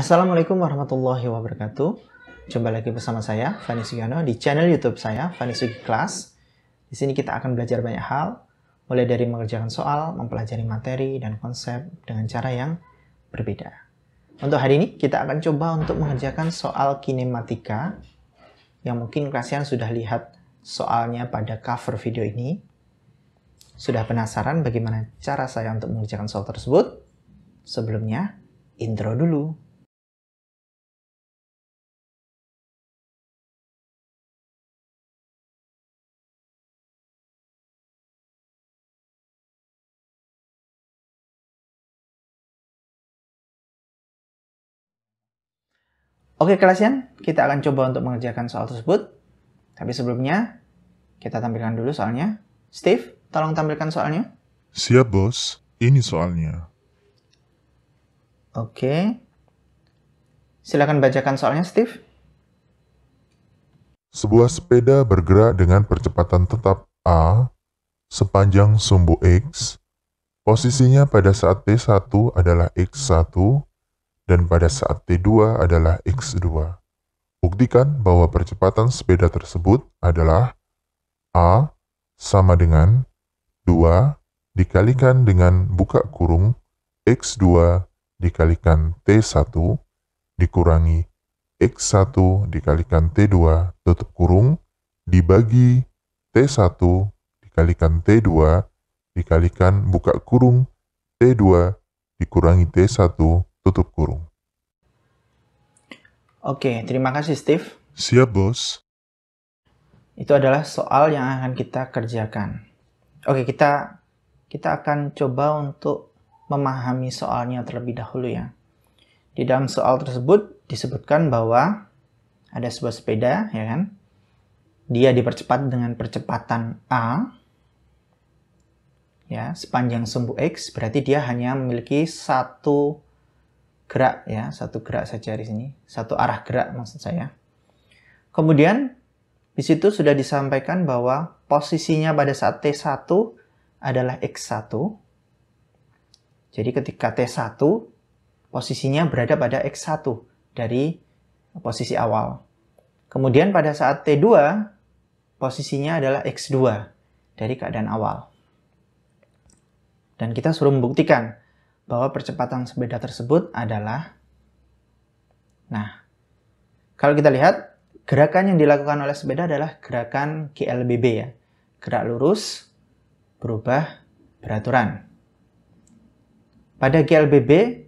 Assalamualaikum warahmatullahi wabarakatuh. Jumpa lagi bersama saya, Fani Sugiono, di channel YouTube saya, Fani Sugi Class. Di sini kita akan belajar banyak hal, mulai dari mengerjakan soal, mempelajari materi dan konsep dengan cara yang berbeda. Untuk hari ini, kita akan coba untuk mengerjakan soal kinematika, yang mungkin kalian sudah lihat soalnya pada cover video ini. Sudah penasaran bagaimana cara saya untuk mengerjakan soal tersebut? Sebelumnya, intro dulu. Oke kalian, kita akan coba untuk mengerjakan soal tersebut. Tapi sebelumnya, kita tampilkan dulu soalnya. Steve, tolong tampilkan soalnya. Siap bos, ini soalnya. Oke. Silakan bacakan soalnya, Steve. Sebuah sepeda bergerak dengan percepatan tetap A sepanjang sumbu X. Posisinya pada saat T1 adalah X1 dan pada saat T2 adalah X2. Buktikan bahwa percepatan sepeda tersebut adalah A sama dengan 2 dikalikan dengan buka kurung X2 dikalikan T1 dikurangi X1 dikalikan T2 tutup kurung dibagi T1 dikalikan T2 dikalikan buka kurung T2 dikurangi T1 tutup kurung. Oke, terima kasih, Steve. Siap, bos. Itu adalah soal yang akan kita kerjakan. Oke, kita akan coba untuk memahami soalnya terlebih dahulu ya. Di dalam soal tersebut disebutkan bahwa ada sebuah sepeda, ya kan? Dia dipercepat dengan percepatan A, ya, sepanjang sumbu X, berarti dia hanya memiliki satu gerak, ya, satu gerak saja di sini, satu arah gerak maksud saya. Kemudian di situ sudah disampaikan bahwa posisinya pada saat T1 adalah X1. Jadi ketika T1 posisinya berada pada X1 dari posisi awal. Kemudian pada saat T2, posisinya adalah X2 dari keadaan awal. Dan kita suruh membuktikan bahwa percepatan sepeda tersebut adalah... Nah, kalau kita lihat, gerakan yang dilakukan oleh sepeda adalah gerakan GLBB ya. Gerak lurus, berubah, beraturan. Pada GLBB,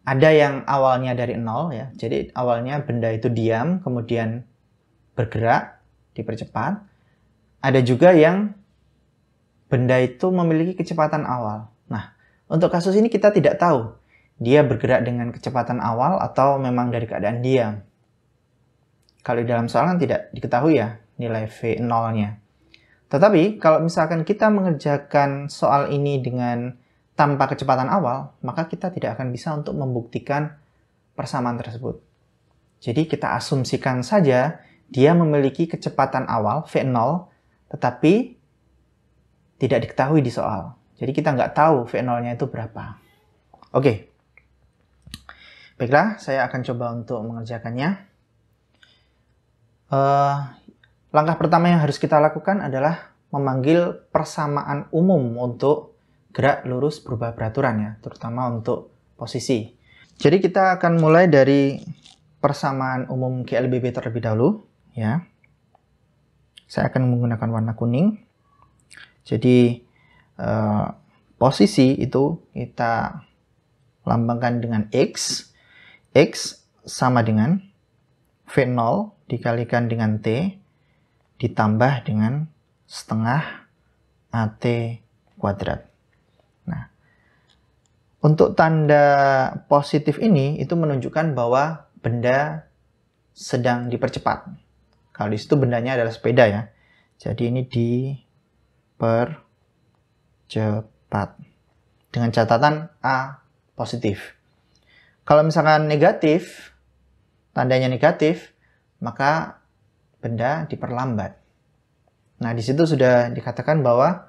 ada yang awalnya dari 0 ya, jadi awalnya benda itu diam, kemudian bergerak, dipercepat. Ada juga yang benda itu memiliki kecepatan awal. Nah, untuk kasus ini kita tidak tahu dia bergerak dengan kecepatan awal atau memang dari keadaan diam. Kalau di dalam soal kan tidak diketahui ya nilai V0-nya. Tetapi kalau misalkan kita mengerjakan soal ini dengan tanpa kecepatan awal, maka kita tidak akan bisa untuk membuktikan persamaan tersebut. Jadi kita asumsikan saja dia memiliki kecepatan awal V0, tetapi tidak diketahui di soal. Jadi kita nggak tahu V0-nya itu berapa. Oke. Baiklah, saya akan coba untuk mengerjakannya. Langkah pertama yang harus kita lakukan adalah memanggil persamaan umum untuk gerak lurus berubah beraturan ya, terutama untuk posisi. Jadi kita akan mulai dari persamaan umum GLBB terlebih dahulu ya. Saya akan menggunakan warna kuning. Jadi posisi itu kita lambangkan dengan X. X sama dengan V0 dikalikan dengan T ditambah dengan setengah AT kuadrat. Nah, untuk tanda positif ini itu menunjukkan bahwa benda sedang dipercepat. Kalau di situ bendanya adalah sepeda ya. Jadi ini dipercepat dengan catatan A positif. Kalau misalkan negatif, tandanya negatif, maka benda diperlambat. Nah, di situ sudah dikatakan bahwa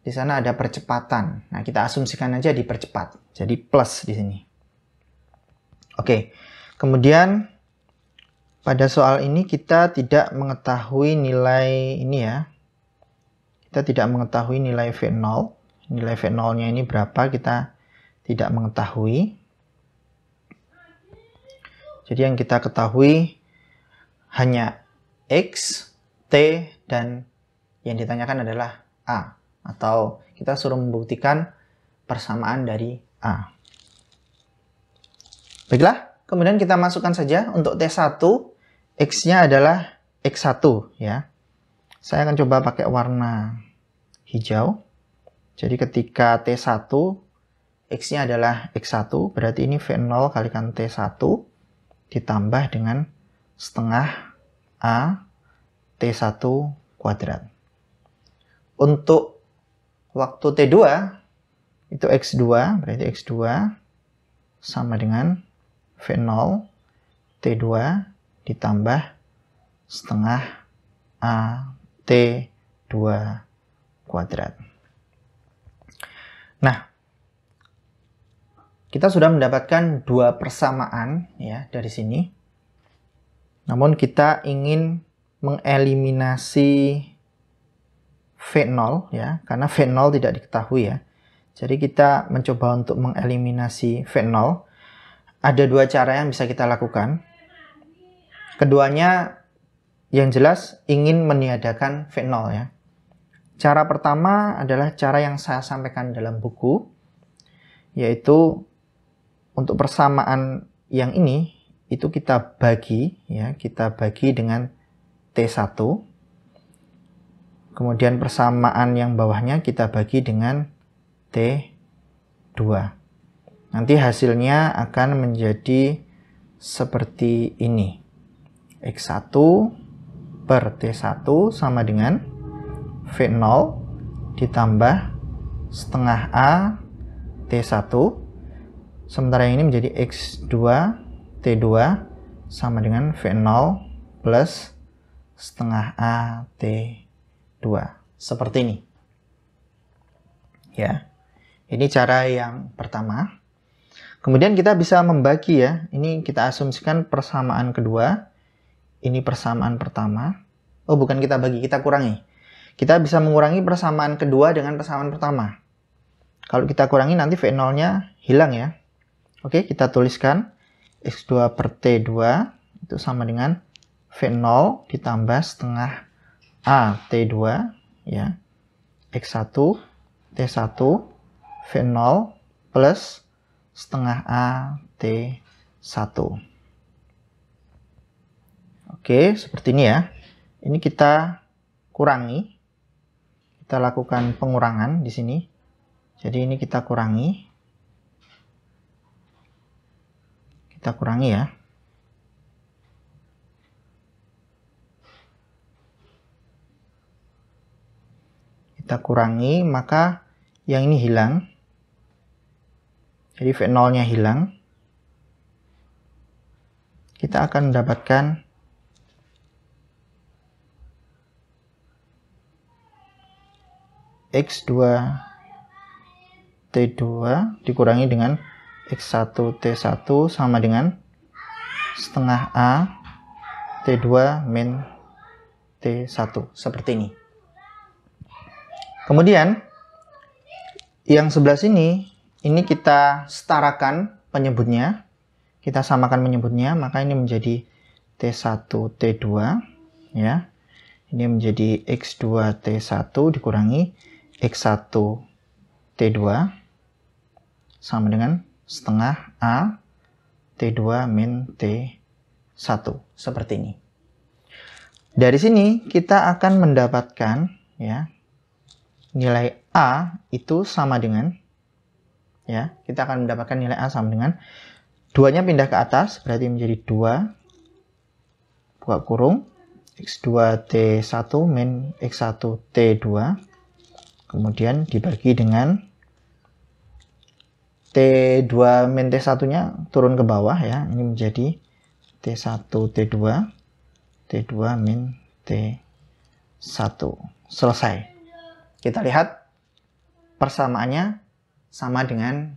di sana ada percepatan. Nah, kita asumsikan aja dipercepat. Jadi plus di sini. Oke, kemudian pada soal ini kita tidak mengetahui nilai ini ya. Kita tidak mengetahui nilai V0. Nilai V0-nya ini berapa kita tidak mengetahui. Jadi yang kita ketahui hanya X, T, dan yang ditanyakan adalah A. Atau kita suruh membuktikan persamaan dari A. Baiklah, kemudian kita masukkan saja untuk T1, X-nya adalah X1 ya. Saya akan coba pakai warna hijau. Jadi ketika T1, X-nya adalah X1, berarti ini V0 kalikan T1 ditambah dengan setengah A T1 kuadrat. Untuk waktu T2, itu X2, berarti X2 sama dengan V0 T2 ditambah setengah A T2 kuadrat. Nah, kita sudah mendapatkan dua persamaan ya dari sini. Namun kita ingin mengeliminasi V0 ya, karena V0 tidak diketahui ya. Jadi kita mencoba untuk mengeliminasi V0. Ada dua cara yang bisa kita lakukan. Keduanya yang jelas ingin meniadakan V0 ya. Cara pertama adalah cara yang saya sampaikan dalam buku, yaitu untuk persamaan yang ini itu kita bagi ya, kita bagi dengan T1. Kemudian persamaan yang bawahnya kita bagi dengan T2. Nanti hasilnya akan menjadi seperti ini. X1 per T1 sama dengan V0 ditambah setengah A T1. Sementara yang ini menjadi X2 T2 sama dengan V0 plus setengah A T2. Seperti ini. Ya. Ini cara yang pertama. Kemudian kita bisa membagi ya. Ini kita asumsikan persamaan kedua. Ini persamaan pertama. Oh, bukan kita bagi, kita kurangi. Kita bisa mengurangi persamaan kedua dengan persamaan pertama. Kalau kita kurangi nanti V0-nya hilang ya. Oke, kita tuliskan X2 per T2 itu sama dengan V0 ditambah setengah A T2 ya. X1 T1 V0 plus setengah A T1. Oke, seperti ini ya. Ini kita kurangi. Kita lakukan pengurangan di sini. Jadi ini kita kurangi. Kita kurangi ya. Kita kurangi, maka yang ini hilang. Jadi V0-nya hilang. Kita akan mendapatkan X2 T2 dikurangi dengan X1 T1 sama dengan setengah A T2 min T1. Seperti ini. Kemudian yang sebelah sini, ini kita setarakan penyebutnya. Kita samakan penyebutnya, maka ini menjadi T1 T2 ya. Ini menjadi X2 T1 dikurangi X1 T2 sama dengan setengah A T2 min T1. Seperti ini. Dari sini kita akan mendapatkan ya, nilai A itu sama dengan ya, kita akan mendapatkan nilai A sama dengan 2-nya pindah ke atas, berarti menjadi 2 buka kurung X2 T1 min X1 T2, kemudian dibagi dengan T2 min T1-nya turun ke bawah ya, ini menjadi T1 T2 T2 min T1. Selesai. Kita lihat persamaannya sama dengan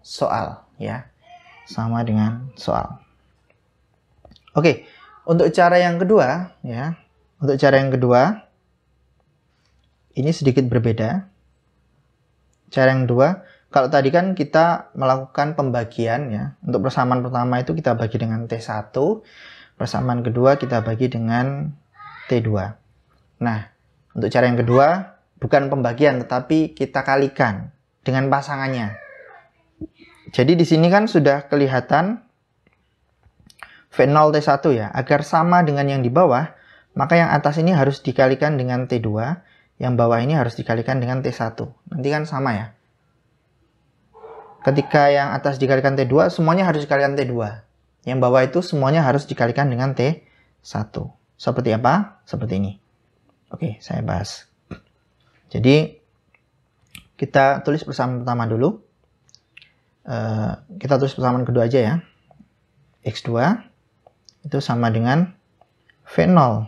soal ya. sama dengan soal. Oke, untuk cara yang kedua ya. Untuk cara yang kedua ini sedikit berbeda. Cara yang kedua, kalau tadi kan kita melakukan pembagian ya. Untuk persamaan pertama itu kita bagi dengan T1, persamaan kedua kita bagi dengan T2. Nah, untuk cara yang kedua bukan pembagian tetapi kita kalikan dengan pasangannya. Jadi di sini kan sudah kelihatan V0 T1 ya. Agar sama dengan yang di bawah, maka yang atas ini harus dikalikan dengan T2, yang bawah ini harus dikalikan dengan T1. Nanti kan sama ya. Ketika yang atas dikalikan T2, semuanya harus dikalikan T2. Yang bawah itu semuanya harus dikalikan dengan T1. Seperti apa? Seperti ini. Oke, saya bahas. Jadi, kita tulis persamaan pertama dulu. Kita tulis persamaan kedua aja ya. X2 itu sama dengan V0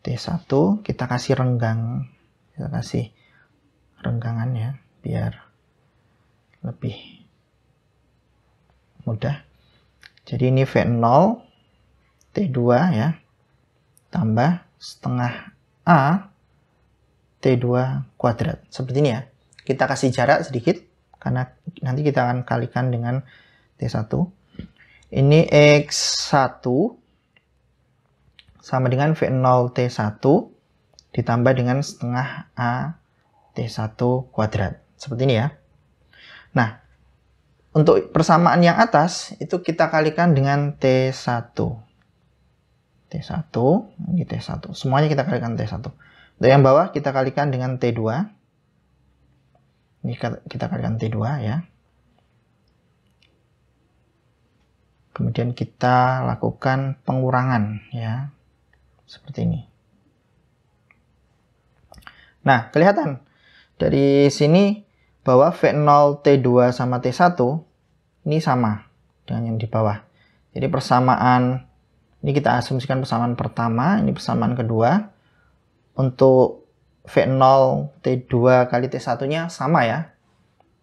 T1, kita kasih renggang, kita kasih renggangan ya, biar lebih mudah. Jadi ini V0 T2 ya, tambah setengah A T2 kuadrat. Seperti ini ya. Kita kasih jarak sedikit, karena nanti kita akan kalikan dengan T1. Ini X1 sama dengan V0 T1 ditambah dengan setengah A T1 kuadrat. Seperti ini ya. Nah, untuk persamaan yang atas itu kita kalikan dengan T1. T1, ini T1. Semuanya kita kalikan T1. Untuk yang bawah kita kalikan dengan T2. Ini kita kalikan T2 ya. Kemudian kita lakukan pengurangan ya. Seperti ini. Nah, kelihatan dari sini bahwa V0 T2 sama T1 ini sama dengan yang di bawah. Jadi persamaan, ini kita asumsikan persamaan pertama, ini persamaan kedua. Untuk V0 T2 kali T1-nya sama ya.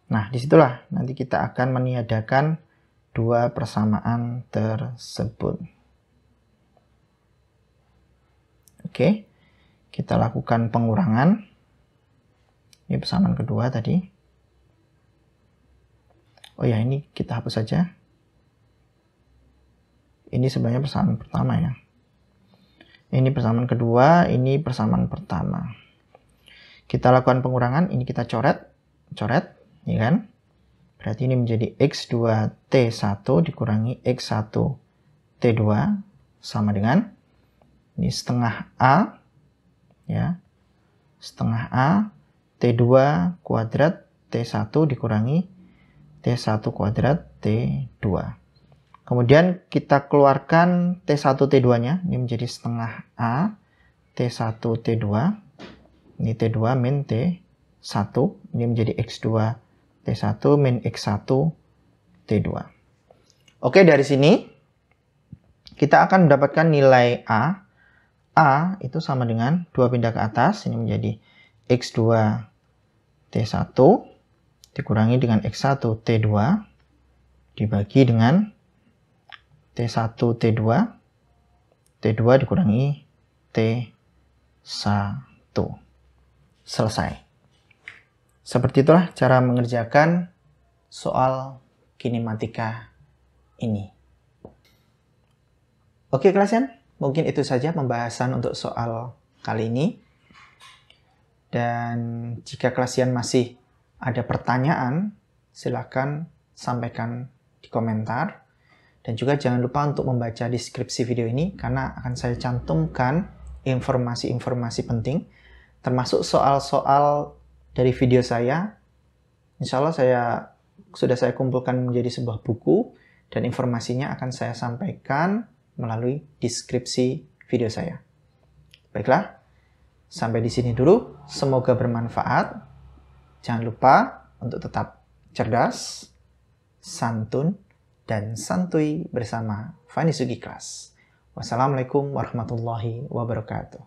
Nah, disitulah nanti kita akan meniadakan dua persamaan tersebut. Oke, kita lakukan pengurangan. Ini persamaan kedua tadi. Oh ya, ini kita hapus saja. Ini sebenarnya persamaan pertama ya. Ini persamaan kedua, ini persamaan pertama. Kita lakukan pengurangan, ini kita coret, ya kan? Berarti ini menjadi X2 T1 dikurangi X1 T2 sama dengan ini setengah A ya, setengah A T2 kuadrat T1 dikurangi T1 kuadrat T2. Kemudian kita keluarkan T1 T2 nya, ini menjadi setengah A T1 T2, ini T2 min T1, ini menjadi X2 T1 min X1 T2. Oke, dari sini kita akan mendapatkan nilai A. A itu sama dengan 2 pindah ke atas, ini menjadi X2 T1 dikurangi dengan X1 T2 dibagi dengan T1 T2, T2 dikurangi T1. Selesai. Seperti itulah cara mengerjakan soal kinematika ini. Oke kalian, mungkin itu saja pembahasan untuk soal kali ini. Dan jika kalian masih ada pertanyaan, silakan sampaikan di komentar. Dan juga jangan lupa untuk membaca deskripsi video ini, karena akan saya cantumkan informasi-informasi penting, termasuk soal-soal dari video saya. Insya Allah sudah saya kumpulkan menjadi sebuah buku, dan informasinya akan saya sampaikan melalui deskripsi video saya. Baiklah, sampai di sini dulu. Semoga bermanfaat. Jangan lupa untuk tetap cerdas, santun, dan santuy bersama Fani Sugiklas. Wassalamualaikum warahmatullahi wabarakatuh.